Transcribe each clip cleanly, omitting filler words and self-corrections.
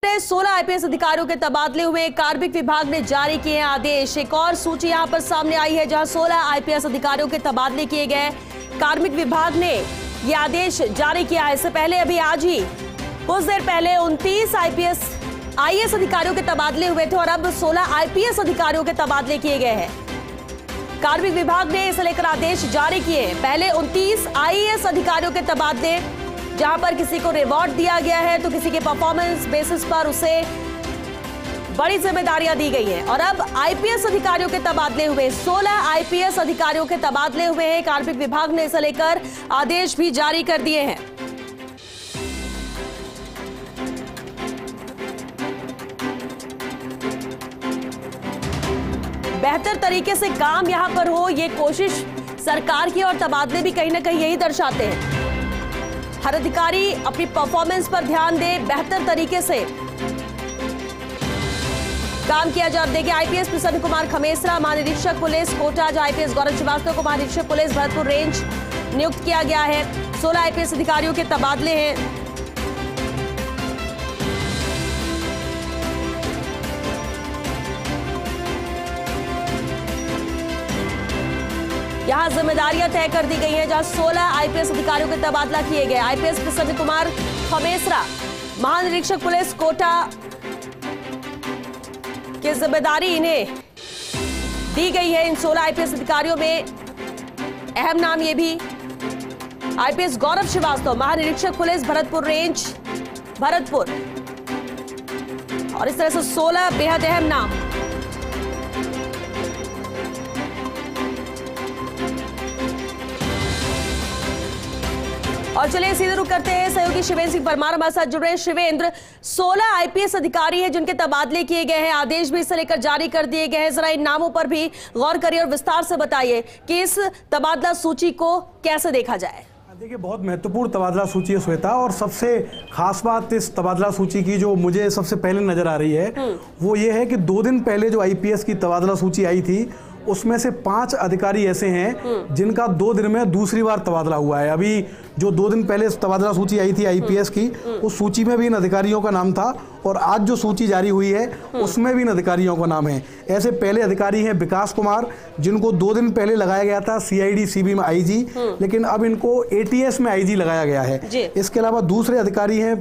16 IPS अधिकारियों के तबादले हुए। कार्मिक विभाग ने जारी किए हैं आदेश। एक और सूची यहां पर सामने आई है जहां 16 आईपीएस अधिकारियों के तबादले किए गए। कार्मिक विभाग ने यह आदेश जारी किया है। इससे पहले अभी आज ही कुछ देर पहले 29 आईएएस अधिकारियों के तबादले हुए थे और अब 16 आईपीएस अधिकारियों के तबादले किए गए हैं। कार्मिक विभाग ने इसे लेकर आदेश जारी किए। पहले 29 आईएएस अधिकारियों के तबादले, जहां पर किसी को रिवॉर्ड दिया गया है तो किसी के परफॉर्मेंस बेसिस पर उसे बड़ी जिम्मेदारियां दी गई हैं। और अब आईपीएस अधिकारियों के तबादले हुए। 16 आईपीएस अधिकारियों के तबादले हुए हैं। कार्मिक विभाग ने इसे लेकर आदेश भी जारी कर दिए हैं। बेहतर तरीके से काम यहां पर हो, ये कोशिश सरकार की और तबादले भी कहीं ना कहीं यही दर्शाते हैं। हर अधिकारी अपनी परफॉर्मेंस पर ध्यान दे, बेहतर तरीके से काम किया जाए। देखिए, आईपीएस प्रसन्न कुमार खमेसरा महानिरीक्षक पुलिस कोटा, आईपीएस गौरव श्रीवास्तव को महानिरीक्षक पुलिस भरतपुर रेंज नियुक्त किया गया है। 16 आईपीएस अधिकारियों के तबादले हैं। यहां जिम्मेदारियां तय कर दी गई हैं जहां 16 आईपीएस अधिकारियों के तबादला किए गए। आईपीएस प्रसन्न कुमार खमेसरा महानिरीक्षक पुलिस कोटा की जिम्मेदारी इन्हें दी गई है। इन 16 आईपीएस अधिकारियों में अहम नाम ये भी आईपीएस गौरव श्रीवास्तव महानिरीक्षक पुलिस भरतपुर रेंज भरतपुर, और इस तरह से 16 बेहद अहम नाम। और चलिए सीधे रुक करते हैं, सहयोगी शिवेंद्र सिंह परमार हमारे साथ जुड़ रहे हैं। शिवेंद्र, 16 आईपीएस अधिकारी हैं जिनके तबादले किए गए हैं, आदेश भी इसे लेकर जारी कर दिए गए हैं। जरा इन नामों पर भी गौर करिए और विस्तार से बताइए कि इस तबादला सूची को कैसे देखा जाए। देखिए, बहुत महत्वपूर्ण तबादला सूची है श्वेता, और सबसे खास बात इस तबादला सूची की जो मुझे सबसे पहले नजर आ रही है वो ये है कि 2 दिन पहले जो आईपीएस की तबादला सूची आई थी उसमें से 5 अधिकारी ऐसे हैं जिनका 2 दिन में दूसरी बार तबादला हुआ है। अभी जो 2 दिन पहले तबादला सूची आई थी आईपीएस की, उस सूची में भी इन अधिकारियों का नाम था, और आज जो सूची जारी हुई है उसमें भी इन अधिकारियों का नाम है। ऐसे पहले अधिकारी हैं विकास कुमार, जिनको 2 दिन पहले लगाया गया था सीआईडी सीबी में आईजी, लेकिन अब इनको एटीएस में आईजी लगाया गया है। इसके अलावा दूसरे अधिकारी हैं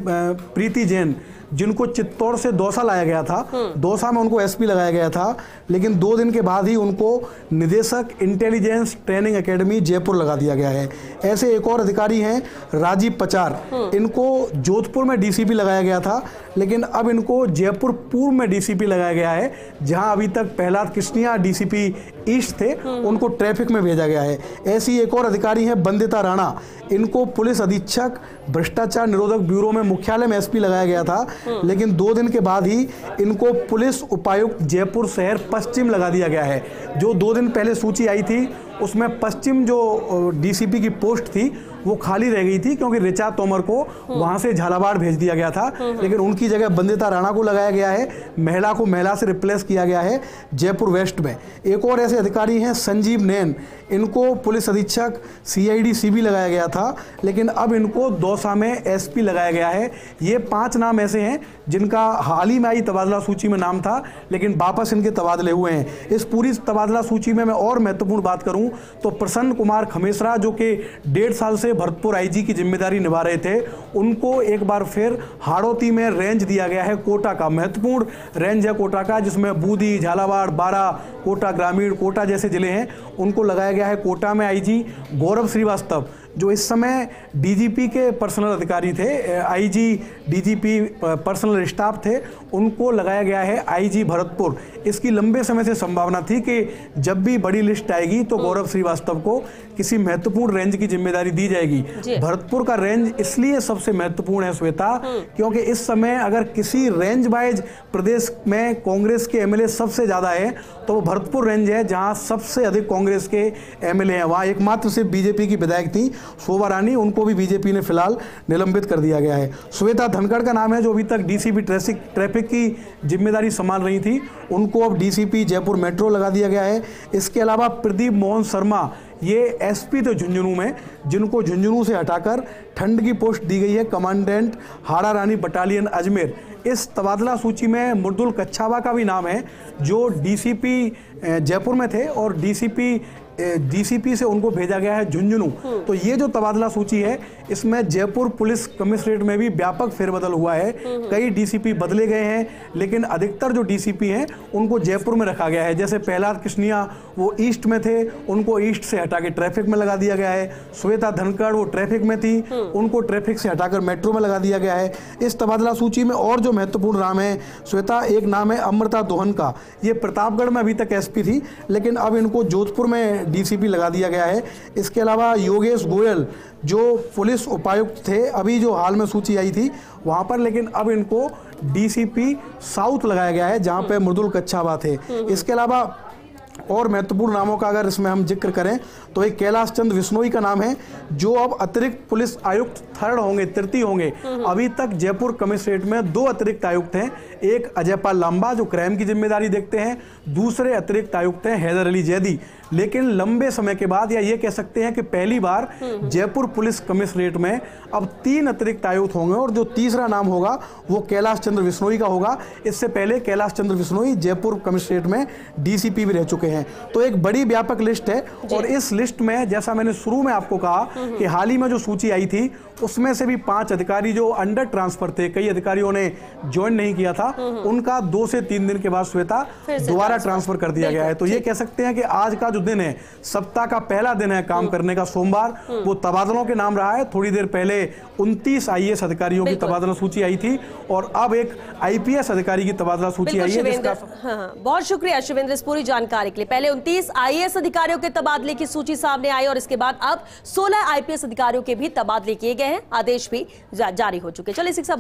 प्रीति जैन, जिनको चित्तौड़ से दौसा लाया गया था। दौसा में उनको एसपी लगाया गया था, लेकिन 2 दिन के बाद ही उनको निदेशक इंटेलिजेंस ट्रेनिंग एकेडमी जयपुर लगा दिया गया है। ऐसे एक और अधिकारी हैं राजीव पचार, इनको जोधपुर में डीसीपी लगाया गया था, लेकिन अब इनको जयपुर पूर्व में डीसीपी लगाया गया है, जहां अभी तक प्रहलाद कृष्णिया डीसीपी ईस्ट थे, उनको ट्रैफिक में भेजा गया है। ऐसी एक और अधिकारी हैं बंदिता राणा, इनको पुलिस अधीक्षक भ्रष्टाचार निरोधक ब्यूरो में मुख्यालय में एसपी लगाया गया था, लेकिन 2 दिन के बाद ही इनको पुलिस उपायुक्त जयपुर शहर पश्चिम लगा दिया गया है। जो 2 दिन पहले सूची आई थी उसमें पश्चिम जो डीसीपी की पोस्ट थी वो खाली रह गई थी, क्योंकि ऋचा तोमर को वहां से झालावाड़ भेज दिया गया था, लेकिन उनकी जगह बंदिता राणा को लगाया गया है। महिला को महिला से रिप्लेस किया गया है जयपुर वेस्ट में। एक और ऐसे अधिकारी हैं संजीव नैन, इनको पुलिस अधीक्षक सीआईडी सीबी लगाया गया था, लेकिन अब इनको दौसा में एसपी लगाया गया है। ये 5 नाम ऐसे हैं जिनका हाल ही में आई तबादला सूची में नाम था, लेकिन वापस इनके तबादले हुए हैं। इस पूरी तबादला सूची में मैं और महत्वपूर्ण बात करूं तो प्रसन्न कुमार खमेसरा, जो कि 1.5 साल से भरतपुर आईजी की जिम्मेदारी निभा रहे थे, उनको एक बार फिर हाड़ौती में रेंज दिया गया है कोटा का। महत्वपूर्ण रेंज है कोटा का, जिसमें बूंदी, झालावाड़, बारा, कोटा ग्रामीण, कोटा जैसे जिले हैं, उनको लगाया गया है कोटा में आईजी। गौरव श्रीवास्तव, जो इस समय डीजीपी के पर्सनल अधिकारी थे, आईजी डीजीपी पर्सनल स्टाफ थे, उनको लगाया गया है आईजी भरतपुर। इसकी लंबे समय से संभावना थी कि जब भी बड़ी लिस्ट आएगी तो गौरव श्रीवास्तव को किसी महत्वपूर्ण रेंज की जिम्मेदारी दी जाएगी। भरतपुर का रेंज इसलिए सबसे महत्वपूर्ण है श्वेता, क्योंकि इस समय अगर किसी रेंज वाइज प्रदेश में कांग्रेस के एमएलए सबसे ज्यादा है तो वो भरतपुर रेंज है, जहां सबसे अधिक कांग्रेस के एमएलए हैं। वहां एकमात्र सिर्फ बीजेपी की विधायक थी शोभा रानी, उनको भी बीजेपी ने फिलहाल निलंबित कर दिया गया है। श्वेता धनखड़ का नाम है, जो अभी तक डीसीपी ट्रैफिक की जिम्मेदारी संभाल रही थी, उनको अब डीसीपी जयपुर मेट्रो लगा दिया गया है। इसके अलावा प्रदीप मोहन शर्मा, ये एसपी थे झुंझुनू में, जिनको झुंझुनू से हटाकर ठंड की पोस्ट दी गई है कमांडेंट हाड़ा रानी बटालियन अजमेर। इस तबादला सूची में मृदुल कच्छावा का भी नाम है, जो डीसीपी जयपुर में थे और डीसीपी से उनको भेजा गया है झुंझुनू। तो ये जो तबादला सूची है, इसमें जयपुर पुलिस कमिश्नरेट में भी व्यापक फेरबदल हुआ है। कई डीसीपी बदले गए हैं, लेकिन अधिकतर जो डीसीपी हैं उनको जयपुर में रखा गया है। जैसे प्रहलाद कृष्णिया वो ईस्ट में थे, उनको ईस्ट से हटा के ट्रैफिक में लगा दिया गया है। श्वेता धनखड़ वो ट्रैफिक में थी, उनको ट्रैफिक से हटाकर मेट्रो में लगा दिया गया है। इस तबादला सूची में और जो महत्वपूर्ण नाम है श्वेता, एक नाम है अमृता दोहन का। ये प्रतापगढ़ में अभी तक एसपी थी, लेकिन अब इनको जोधपुर में डीसीपी लगा दिया गया है। इसके अलावा योगेश गोयल जो पुलिस उपायुक्त थे, अभी जो हाल में सूची आई थी वहां पर, लेकिन अब इनको डीसीपी साउथ लगाया गया है, जहां पे मृदुल कच्छावा थे। इसके अलावा और महत्वपूर्ण नामों का अगर इसमें हम जिक्र करें तो एक कैलाश चंद्र विश्नोई का नाम है, जो अब अतिरिक्त पुलिस आयुक्त थर्ड होंगे, तृतीय होंगे। अभी तक जयपुर कमिश्नरेट में 2 अतिरिक्त आयुक्त हैं, एक अजयपाल लांबा जो क्राइम की जिम्मेदारी देखते हैं, दूसरे अतिरिक्त आयुक्त हैं हैदर अली जैदी। लेकिन लंबे समय के बाद, या ये कह सकते हैं कि पहली बार जयपुर पुलिस कमिश्नरेट में अब 3 अतिरिक्त आयुक्त होंगे, और जो तीसरा नाम होगा वो कैलाश चंद्र विश्नोई का होगा। इससे पहले कैलाश चंद्र विश्नोई जयपुर कमिश्नरेट में डीसीपी भी रह चुके हैं। तो एक बड़ी व्यापक लिस्ट है, और इस लिस्ट में जैसा मैंने शुरू में आपको कहा कि हाल ही में जो सूची आई थी उसमें से भी 5 अधिकारी जो अंडर ट्रांसफर थे, कई अधिकारियों ने ज्वाइन नहीं किया था, उनका 2 से 3 दिन के बाद श्वेता दोबारा ट्रांसफर कर दिया गया है। तो ये कह सकते हैं कि आज का जो दिन है, सप्ताह का पहला दिन है काम करने का, सोमवार, वो तबादलों के नाम रहा है। थोड़ी देर पहले 29 आईएएस अधिकारियों की तबादला सूची आई थी, और अब एक आईपीएस अधिकारी की तबादला सूची आई है। बहुत शुक्रिया शिवेंद्र इस पूरी जानकारी के लिए। पहले 29 आईएएस अधिकारियों के तबादले की सूची सामने आई, और इसके बाद अब 16 आईपीएस अधिकारियों के भी तबादले किए गए हैं। आदेश भी जारी हो चुके। चलिए शिक्षा